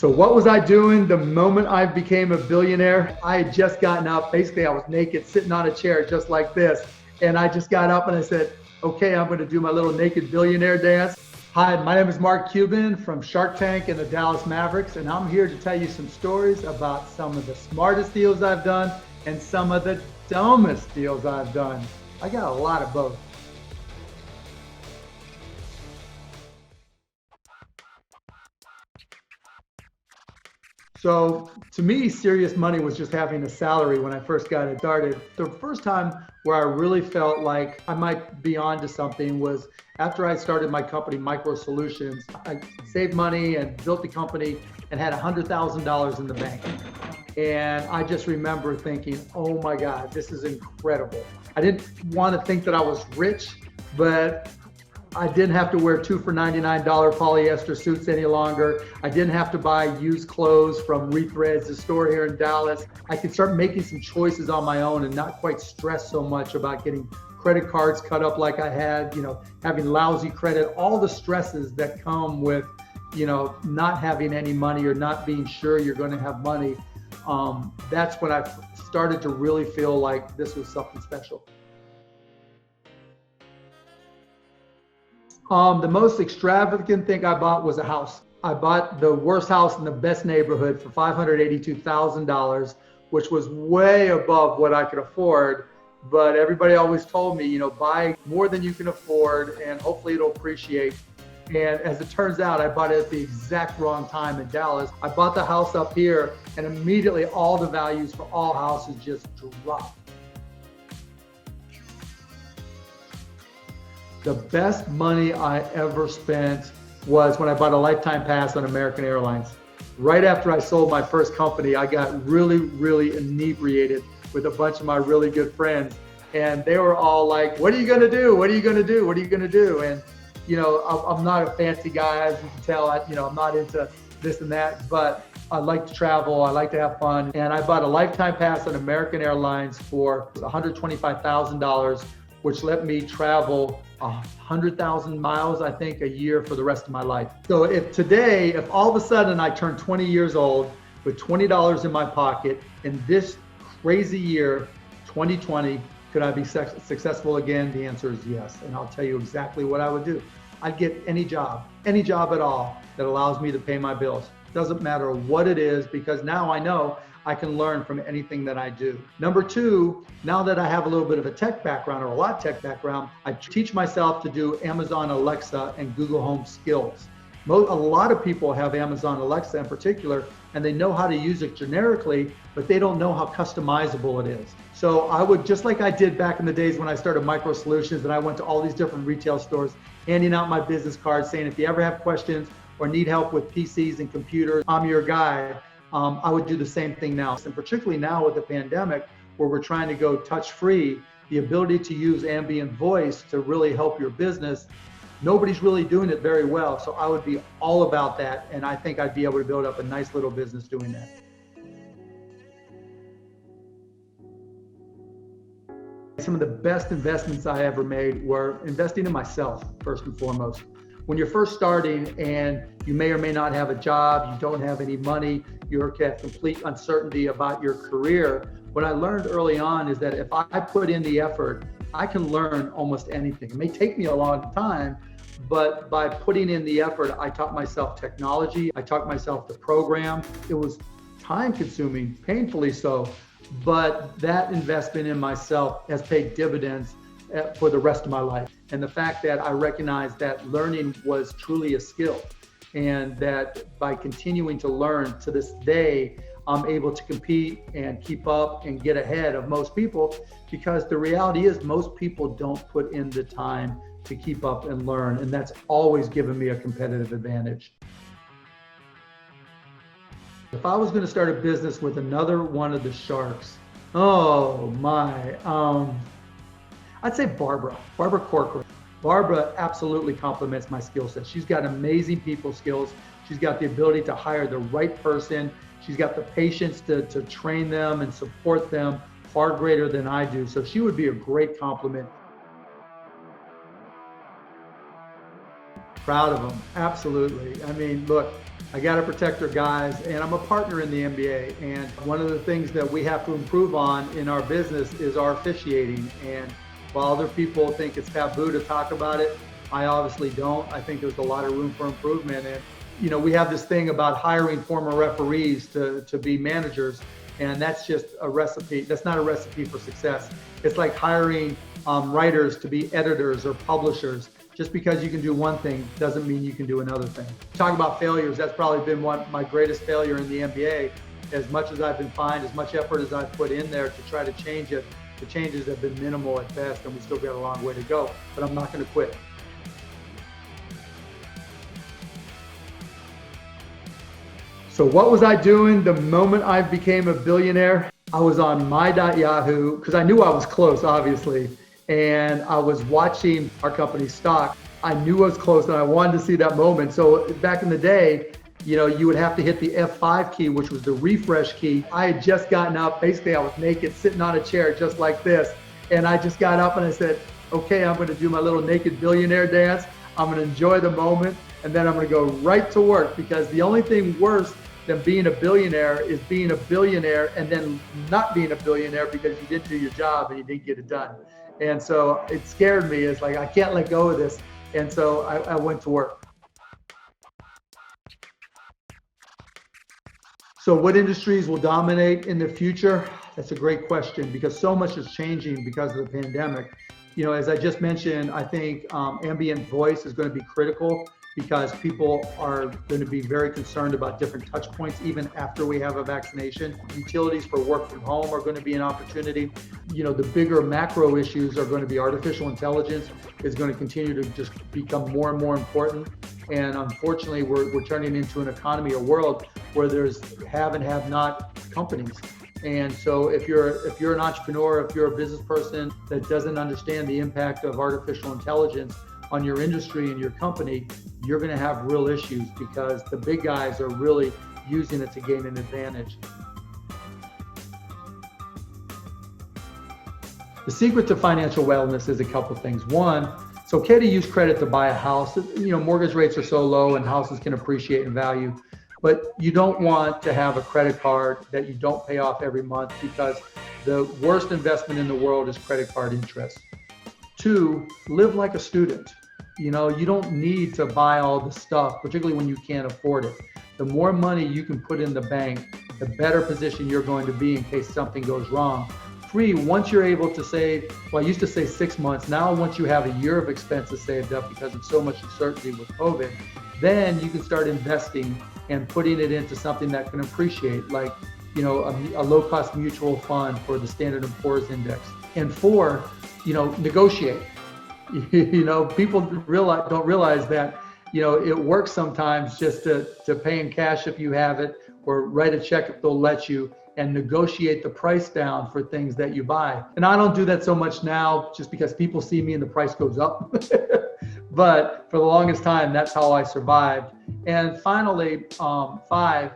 So what was I doing the moment I became a billionaire? I had just gotten up. Basically, I was naked, sitting on a chair just like this. And I just got up and I said, okay, I'm going to do my little naked billionaire dance. Hi, my name is Mark Cuban from Shark Tank and the Dallas Mavericks. And I'm here to tell you some stories about some of the smartest deals I've done and some of the dumbest deals I've done. I got a lot of both. So to me, serious money was just having a salary when I first got it started. The first time where I really felt like I might be onto something was after I started my company, Micro Solutions. I saved money and built the company and had $100,000 in the bank. And I just remember thinking, oh my God, this is incredible. I didn't want to think that I was rich, but I didn't have to wear 2 for $99 polyester suits any longer. I didn't have to buy used clothes from Rethreads, the store here in Dallas. I could start making some choices on my own and not quite stress so much about getting credit cards cut up like I had, having lousy credit, all the stresses that come with, not having any money or not being sure you're going to have money. That's when I started to really feel like this was something special. The most extravagant thing I bought was a house. I bought the worst house in the best neighborhood for $582,000, which was way above what I could afford. But everybody always told me, buy more than you can afford and hopefully it'll appreciate. And as it turns out, I bought it at the exact wrong time in Dallas. I bought the house up here and immediately all the values for all houses just dropped. The best money I ever spent was when I bought a lifetime pass on American Airlines. Right after I sold my first company, I got really, really inebriated with a bunch of my really good friends. And they were all like, what are you gonna do? What are you gonna do? What are you gonna do? And I'm not a fancy guy, as you can tell. I'm not into this and that, but I like to travel, I like to have fun. And I bought a lifetime pass on American Airlines for $125,000, which let me travel 100,000 miles, I think, a year for the rest of my life. So if all of a sudden I turn 20 years old with $20 in my pocket in this crazy year, 2020, could I be successful again? The answer is yes. And I'll tell you exactly what I would do. I'd get any job at all that allows me to pay my bills. Doesn't matter what it is, because now I know I can learn from anything that I do. Number two, now that I have a little bit of a tech background or a lot of tech background, I teach myself to do Amazon Alexa and Google Home skills. A lot of people have Amazon Alexa in particular, and they know how to use it generically, but they don't know how customizable it is. So I would, just like I did back in the days when I started Micro Solutions and I went to all these different retail stores, handing out my business cards saying, if you ever have questions or need help with PCs and computers, I'm your guy. I would do the same thing now. And particularly now with the pandemic, where we're trying to go touch-free, the ability to use ambient voice to really help your business, nobody's really doing it very well. So I would be all about that. And I think I'd be able to build up a nice little business doing that. Some of the best investments I ever made were investing in myself, first and foremost. When you're first starting and you may or may not have a job, you don't have any money, you're at complete uncertainty about your career, what I learned early on is that if I put in the effort, I can learn almost anything. It may take me a long time, but by putting in the effort, I taught myself technology, I taught myself the program. It was time consuming, painfully so, but that investment in myself has paid dividends for the rest of my life. And the fact that I recognized that learning was truly a skill, and that by continuing to learn to this day, I'm able to compete and keep up and get ahead of most people, because the reality is most people don't put in the time to keep up and learn. And that's always given me a competitive advantage. If I was going to start a business with another one of the sharks, oh my, I'd say Barbara Corcoran. Barbara absolutely complements my skill set. She's got amazing people skills. She's got the ability to hire the right person. She's got the patience to train them and support them far greater than I do. So she would be a great complement. Proud of them, absolutely. I mean, look, I got to protect our guys, and I'm a partner in the NBA. And one of the things that we have to improve on in our business is our officiating. And while other people think it's taboo to talk about it, I obviously don't. I think there's a lot of room for improvement. And, you know, we have this thing about hiring former referees to be managers, and that's just a recipe. That's not a recipe for success. It's like hiring writers to be editors or publishers. Just because you can do one thing doesn't mean you can do another thing. Talk about failures, that's probably been my greatest failure in the NBA. As much as I've been fined, as much effort as I've put in there to try to change it, the changes have been minimal at best, and we still got a long way to go, but I'm not going to quit. So what was I doing the moment I became a billionaire? I was on my.yahoo, because I knew I was close, obviously. And I was watching our company's stock. I knew I was close and I wanted to see that moment. So back in the day, you know, you would have to hit the F5 key, which was the refresh key. I had just gotten up. Basically, I was naked, sitting on a chair just like this. And I just got up and I said, okay, I'm going to do my little naked billionaire dance. I'm going to enjoy the moment. And then I'm going to go right to work, because the only thing worse than being a billionaire is being a billionaire and then not being a billionaire because you didn't do your job and you didn't get it done. And so it scared me. It's like, I can't let go of this. And so I went to work. So what industries will dominate in the future? That's a great question, because so much is changing because of the pandemic. You know, as I just mentioned, I think ambient voice is going to be critical, because people are going to be very concerned about different touch points even after we have a vaccination. Utilities for work from home are going to be an opportunity. You know, the bigger macro issues are going to be artificial intelligence is going to continue to just become more and more important. And unfortunately, we're turning into an economy, a world where there's have and have not companies. And so if you're an entrepreneur, if you're a business person that doesn't understand the impact of artificial intelligence on your industry and your company, you're going to have real issues, because the big guys are really using it to gain an advantage. The secret to financial wellness is a couple things. One, it's okay to use credit to buy a house. You know, mortgage rates are so low and houses can appreciate in value, but you don't want to have a credit card that you don't pay off every month, because the worst investment in the world is credit card interest. Two, live like a student. You know, you don't need to buy all the stuff, particularly when you can't afford it. The more money you can put in the bank, the better position you're going to be in case something goes wrong. Three, once you're able to save, well, I used to say 6 months. Now, once you have a year of expenses saved up because of so much uncertainty with COVID, then you can start investing and putting it into something that can appreciate, like, you know, a low-cost mutual fund for the Standard & Poor's Index. And four, you know, negotiate. You know, people don't realize that, you know, it works sometimes just to pay in cash if you have it, or write a check if they'll let you, and negotiate the price down for things that you buy. And I don't do that so much now, just because people see me and the price goes up. But for the longest time, that's how I survived. And finally, five,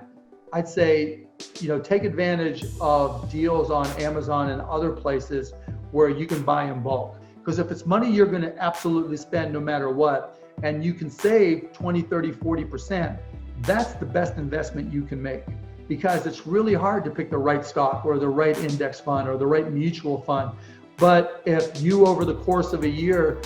I'd say, you know, take advantage of deals on Amazon and other places where you can buy in bulk. Because if it's money you're going to absolutely spend no matter what, and you can save 20, 30, 40%, that's the best investment you can make. Because it's really hard to pick the right stock or the right index fund or the right mutual fund. But if you, over the course of a year,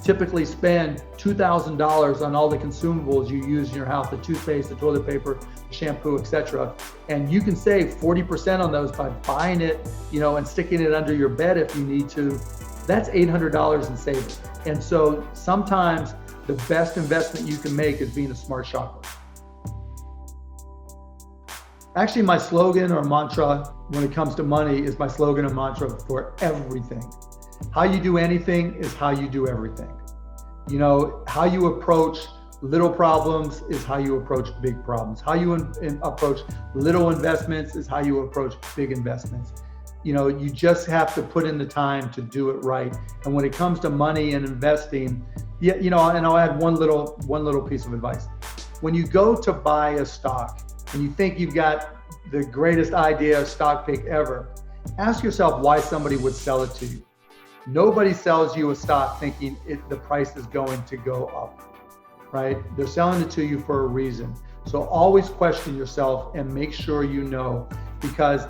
typically spend $2,000 on all the consumables you use in your house, the toothpaste, the toilet paper, shampoo, etc., and you can save 40% on those by buying it, you know, and sticking it under your bed if you need to, that's $800 in savings. And so sometimes the best investment you can make is being a smart shopper. Actually, my slogan or mantra when it comes to money is my slogan and mantra for everything. How you do anything is how you do everything. You know, how you approach little problems is how you approach big problems. How you approach little investments is how you approach big investments. You know, you just have to put in the time to do it right. And when it comes to money and investing, yeah, you know, and I'll add one little piece of advice. When you go to buy a stock and you think you've got the greatest idea stock pick ever, ask yourself why somebody would sell it to you. Nobody sells you a stock thinking the price is going to go up, right? They're selling it to you for a reason. So always question yourself and make sure you know, because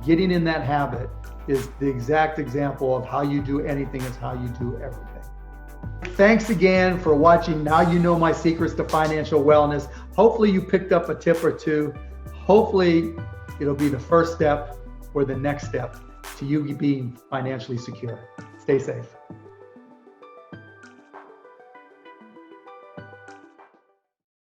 getting in that habit is the exact example of how you do anything is how you do everything. Thanks again for watching Now You Know My Secrets to Financial Wellness. Hopefully you picked up a tip or two. Hopefully it'll be the first step or the next step to you being financially secure. Stay safe.